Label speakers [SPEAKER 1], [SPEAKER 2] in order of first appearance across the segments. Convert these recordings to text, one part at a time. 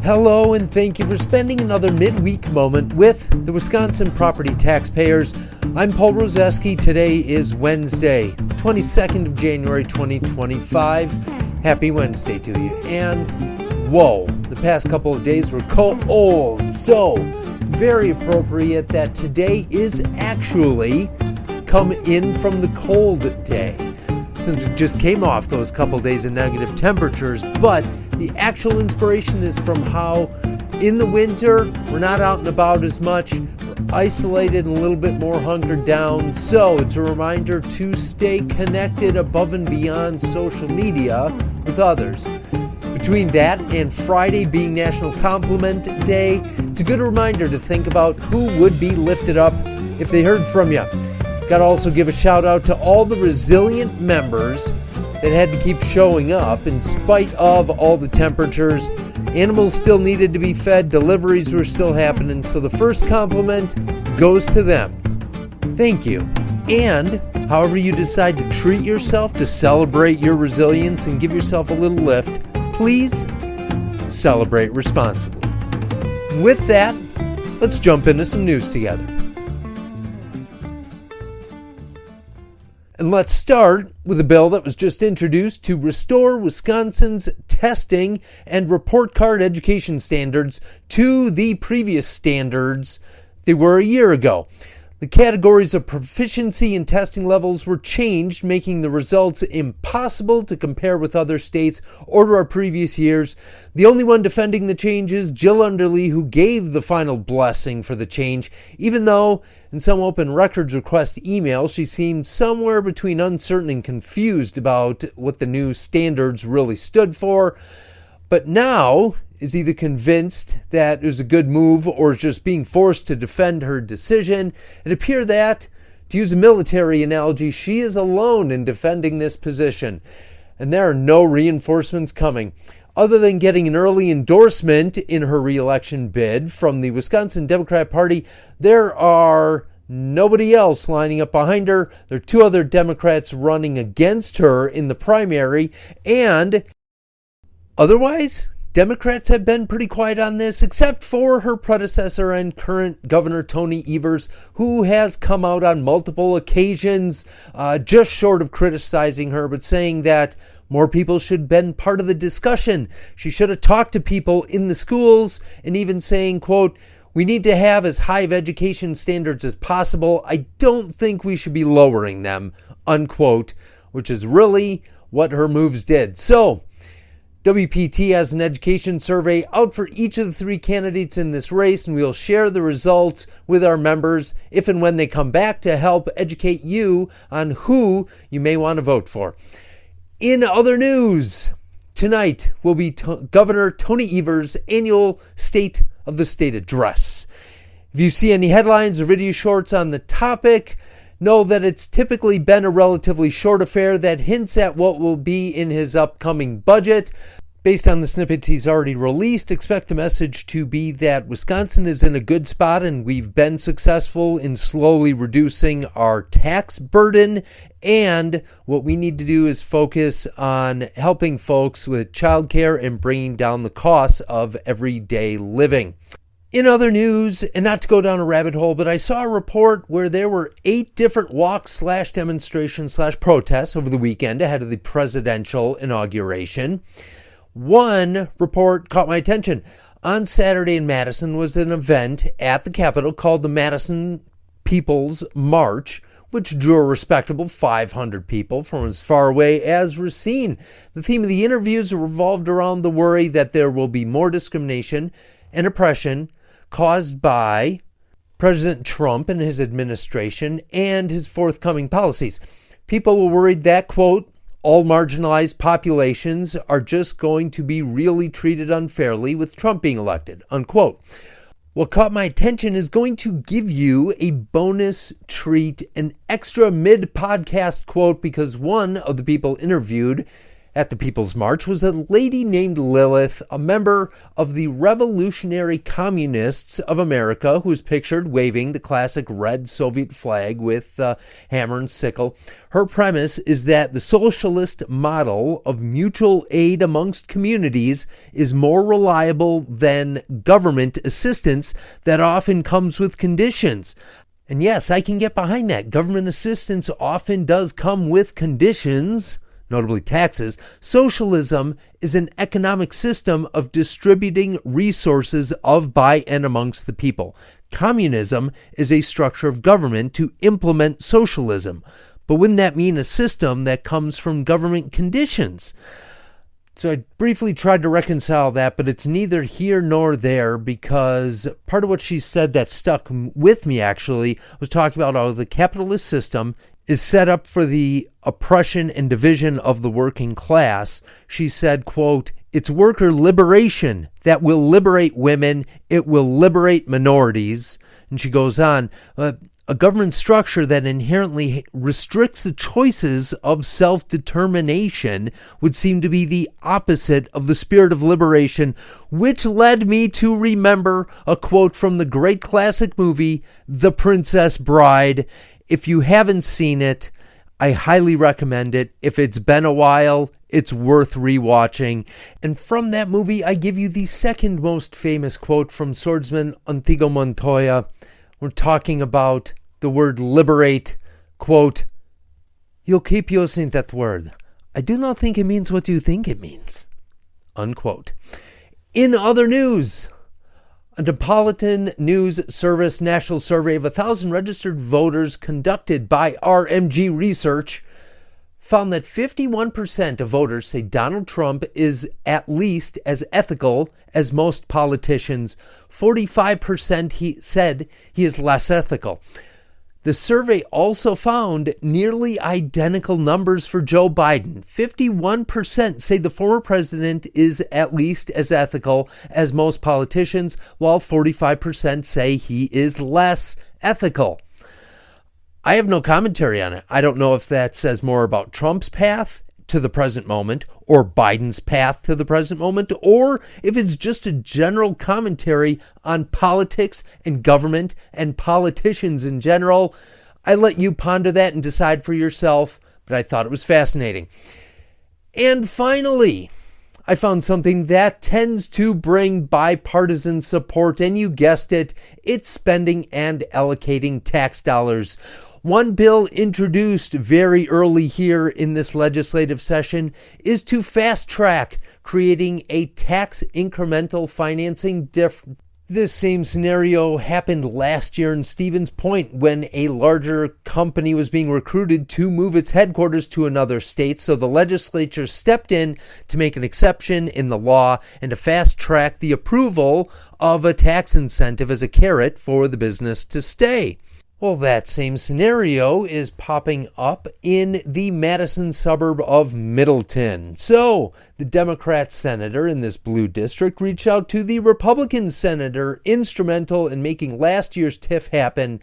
[SPEAKER 1] Hello, and thank you for spending another midweek moment with the Wisconsin Property Taxpayers. I'm Paul Rozeski. Today is Wednesday, 22nd of January, 2025. Happy Wednesday to you. And whoa, the past couple of days were cold. So, very appropriate that today is actually come in from the cold day, since we just came off those couple days of negative temperatures. But the actual inspiration is from how in the winter we're not out and about as much, we're isolated and a little bit more hunkered down. So it's a reminder to stay connected above and beyond social media with others. Between that and Friday being National Compliment Day, it's a good reminder to think about who would be lifted up if they heard from you. Got to also give a shout out to all the resilient members that had to keep showing up in spite of all the temperatures. Animals still needed to be fed, deliveries were still happening, so the first compliment goes to them. Thank you. And however you decide to treat yourself to celebrate your resilience and give yourself a little lift, please celebrate responsibly. With that, let's jump into some news together. And let's start with a bill that was just introduced to restore Wisconsin's testing and report card education standards to the previous standards they were a year ago. The categories of proficiency and testing levels were changed, making the results impossible to compare with other states or to our previous years. The only one defending the change is Jill Underly, who gave the final blessing for the change, even though in some open records request emails she seemed somewhere between uncertain and confused about what the new standards really stood for. But now is either convinced that it was a good move or is just being forced to defend her decision. It appears that, to use a military analogy, she is alone in defending this position, and there are no reinforcements coming. Other than getting an early endorsement in her re-election bid from the Wisconsin Democrat Party, there are nobody else lining up behind her. There are two other Democrats running against her in the primary, and otherwise, Democrats have been pretty quiet on this, except for her predecessor and current Governor Tony Evers, who has come out on multiple occasions, just short of criticizing her, but saying that more people should have been part of the discussion. She should have talked to people in the schools, and even saying, quote, "We need to have as high of education standards as possible. I don't think we should be lowering them," unquote, which is really what her moves did. So, WPT has an education survey out for each of the three candidates in this race, and we'll share the results with our members if and when they come back to help educate you on who you may want to vote for. In other news, tonight will be Governor Tony Evers' annual State of the State address. If you see any headlines or video shorts on the topic, know that it's typically been a relatively short affair that hints at what will be in his upcoming budget. Based on the snippets he's already released, expect the message to be that Wisconsin is in a good spot and we've been successful in slowly reducing our tax burden. And what we need to do is focus on helping folks with childcare and bringing down the costs of everyday living. In other news, and not to go down a rabbit hole, but I saw a report where there were 8 different walks/demonstrations/protests over the weekend ahead of the presidential inauguration. One report caught my attention. On Saturday in Madison was an event at the Capitol called the Madison People's March, which drew a respectable 500 people from as far away as Racine. The theme of the interviews revolved around the worry that there will be more discrimination and oppression caused by President Trump and his administration and his forthcoming policies. People were worried that, quote, all marginalized populations are just going to be really treated unfairly with Trump being elected, unquote. What caught my attention is going to give you a bonus treat, an extra mid-podcast quote, because one of the people interviewed at the People's March was a lady named Lilith, a member of the Revolutionary Communists of America, who was pictured waving the classic red Soviet flag with hammer and sickle. Her premise is that the socialist model of mutual aid amongst communities is more reliable than government assistance that often comes with conditions. And yes, I can get behind that. Government assistance often does come with conditions, notably taxes. Socialism is an economic system of distributing resources of, by, and amongst the people. Communism is a structure of government to implement socialism. But wouldn't that mean a system that comes from government conditions? So I briefly tried to reconcile that, but it's neither here nor there, because part of what she said that stuck with me actually was talking about how the capitalist system is set up for the oppression and division of the working class. She said, quote, "It's worker liberation that will liberate women. It will liberate minorities." And she goes on, a government structure that inherently restricts the choices of self-determination would seem to be the opposite of the spirit of liberation, which led me to remember a quote from the great classic movie, The Princess Bride. If you haven't seen it, I highly recommend it. If it's been a while, it's worth rewatching. And from that movie, I give you the second most famous quote from swordsman Inigo Montoya. We're talking about the word liberate. Quote, "You'll keep using that word. I do not think it means what you think it means." Unquote. In other news, a Metropolitan News Service national survey of 1,000 registered voters conducted by RMG Research found that 51% of voters say Donald Trump is at least as ethical as most politicians. 45% said he is less ethical. The survey also found nearly identical numbers for Joe Biden. 51% say the former president is at least as ethical as most politicians, while 45% say he is less ethical. I have no commentary on it. I don't know if that says more about Trump's path to the present moment or Biden's path to the present moment, or if it's just a general commentary on politics and government and politicians in general. I let you ponder that and decide for yourself, but I thought it was fascinating. And finally, I found something that tends to bring bipartisan support, and you guessed it, it's spending and allocating tax dollars. One bill introduced very early here in this legislative session is to fast-track creating a tax incremental financing This same scenario happened last year in Stevens Point when a larger company was being recruited to move its headquarters to another state. So the legislature stepped in to make an exception in the law and to fast-track the approval of a tax incentive as a carrot for the business to stay. Well, that same scenario is popping up in the Madison suburb of Middleton. So, the Democrat senator in this blue district reached out to the Republican senator instrumental in making last year's TIF happen.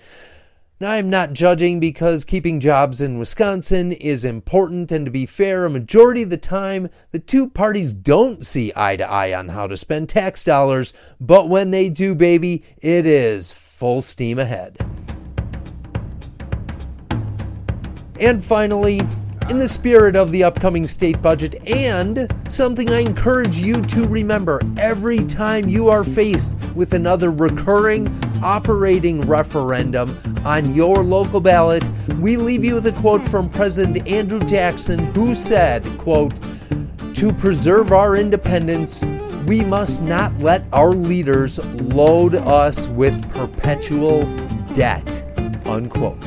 [SPEAKER 1] Now, I'm not judging because keeping jobs in Wisconsin is important, and to be fair, a majority of the time, the two parties don't see eye to eye on how to spend tax dollars, but when they do, baby, it is full steam ahead. And finally, in the spirit of the upcoming state budget, and something I encourage you to remember every time you are faced with another recurring operating referendum on your local ballot, we leave you with a quote from President Andrew Jackson, who said, quote, "To preserve our independence, we must not let our leaders load us with perpetual debt," unquote.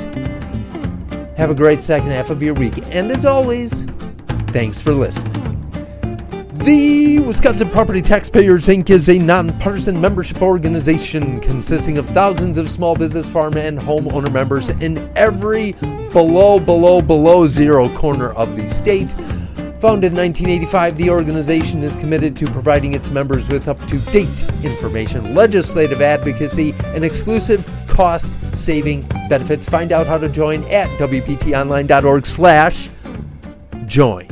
[SPEAKER 1] Have a great second half of your week. And as always, thanks for listening. The Wisconsin Property Taxpayers, Inc. is a nonpartisan membership organization consisting of thousands of small business, farm, and homeowner members in every below zero corner of the state. Founded in 1985, the organization is committed to providing its members with up-to-date information, legislative advocacy, and exclusive cost-saving benefits. Find out how to join at WPTOnline.org/join.